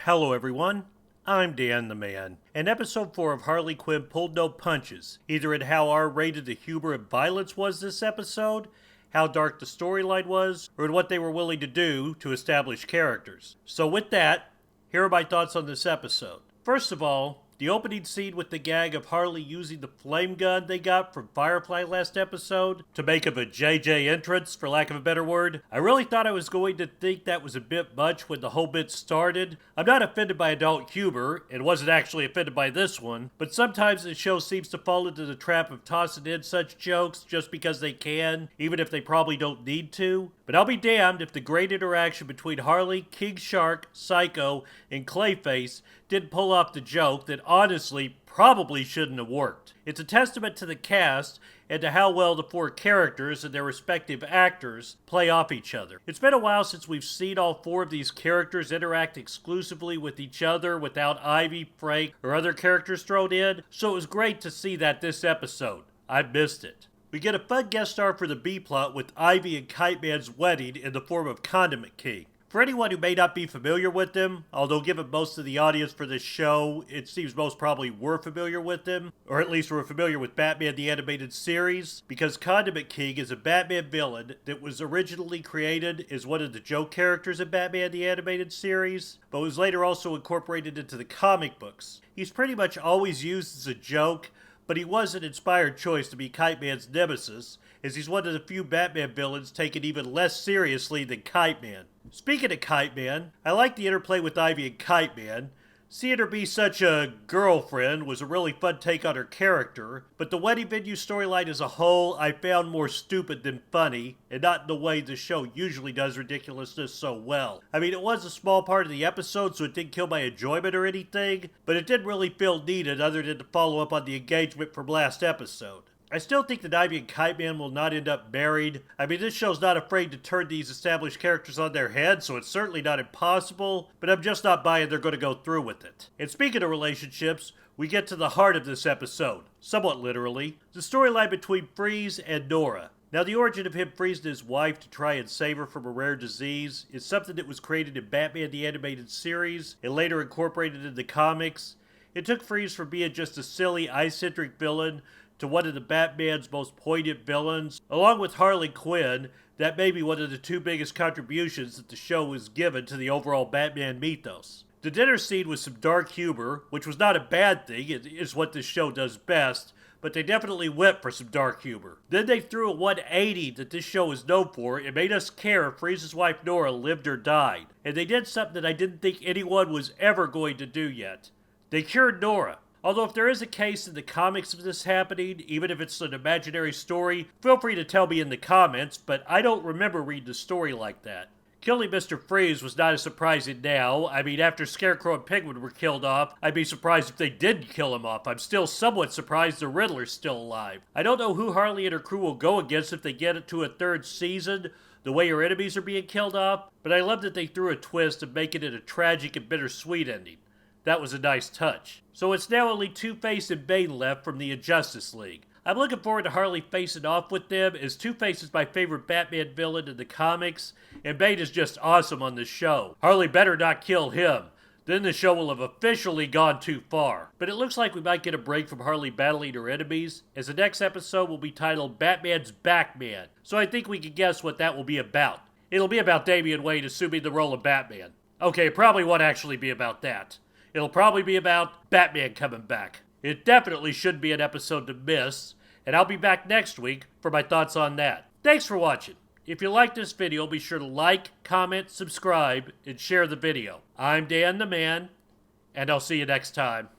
Hello everyone, I'm Dan the Man, and episode 4 of Harley Quinn pulled no punches, either in how R-rated the humor and violence was this episode, how dark the storyline was, or in what they were willing to do to establish characters. So with that, here are my thoughts on this episode. First of all, the opening scene with the gag of Harley using the flame gun they got from Firefly last episode to make of a JJ entrance, for lack of a better word. I really thought I was going to think that was a bit much when the whole bit started. I'm not offended by adult humor, and wasn't actually offended by this one, but sometimes the show seems to fall into the trap of tossing in such jokes just because they can, even if they probably don't need to. But I'll be damned if the great interaction between Harley, King Shark, Psycho, and Clayface didn't pull off the joke that honestly probably shouldn't have worked. It's a testament to the cast and to how well the four characters and their respective actors play off each other. It's been a while since we've seen all four of these characters interact exclusively with each other without Ivy, Frank, or other characters thrown in, so it was great to see that this episode. I missed it. We get a fun guest star for the B-plot with Ivy and Kite Man's wedding in the form of Condiment King. For anyone who may not be familiar with him, although given most of the audience for this show, it seems most probably were familiar with him, or at least were familiar with Batman the Animated Series, because Condiment King is a Batman villain that was originally created as one of the joke characters in Batman the Animated Series, but was later also incorporated into the comic books. He's pretty much always used as a joke, but he was an inspired choice to be Kite Man's nemesis, as he's one of the few Batman villains taken even less seriously than Kite Man. Speaking of Kite Man, I like the interplay with Ivy and Kite Man. Seeing her be such a girlfriend was a really fun take on her character, but the wedding venue storyline as a whole I found more stupid than funny, and not in the way the show usually does ridiculousness so well. I mean, it was a small part of the episode, so it didn't kill my enjoyment or anything, but it didn't really feel needed other than to follow up on the engagement from last episode. I still think that Ivy and Kite Man will not end up married. I mean, this show's not afraid to turn these established characters on their head, so it's certainly not impossible, but I'm just not buying they're going to go through with it. And speaking of relationships, we get to the heart of this episode, somewhat literally, the storyline between Freeze and Nora. Now, the origin of him freezing his wife to try and save her from a rare disease is something that was created in Batman the Animated Series and later incorporated in the comics. It took Freeze from being just a silly, eye-centric villain to one of the Batman's most poignant villains. Along with Harley Quinn, that may be one of the two biggest contributions that the show has given to the overall Batman mythos. The dinner scene was some dark humor, which was not a bad thing, it is what this show does best, but they definitely went for some dark humor. Then they threw a 180 that this show is known for and made us care if Freeze's wife Nora lived or died. And they did something that I didn't think anyone was ever going to do yet. They cured Nora. Although if there is a case in the comics of this happening, even if it's an imaginary story, feel free to tell me in the comments, but I don't remember reading a story like that. Killing Mr. Freeze was not as surprising now. I mean, after Scarecrow and Penguin were killed off, I'd be surprised if they didn't kill him off. I'm still somewhat surprised the Riddler's still alive. I don't know who Harley and her crew will go against if they get it to a third season, the way her enemies are being killed off, but I love that they threw a twist of making it a tragic and bittersweet ending. That was a nice touch. So it's now only Two-Face and Bane left from the Injustice League. I'm looking forward to Harley facing off with them, as Two-Face is my favorite Batman villain in the comics, and Bane is just awesome on the show. Harley better not kill him. Then the show will have officially gone too far. But it looks like we might get a break from Harley battling her enemies, as the next episode will be titled Batman's Backman. So I think we can guess what that will be about. It'll be about Damian Wayne assuming the role of Batman. Okay, it probably won't actually be about that. It'll probably be about Batman coming back. It definitely should be an episode to miss, and I'll be back next week for my thoughts on that. Thanks for watching. If you like this video, be sure to like, comment, subscribe, and share the video. I'm Dan the Man, and I'll see you next time.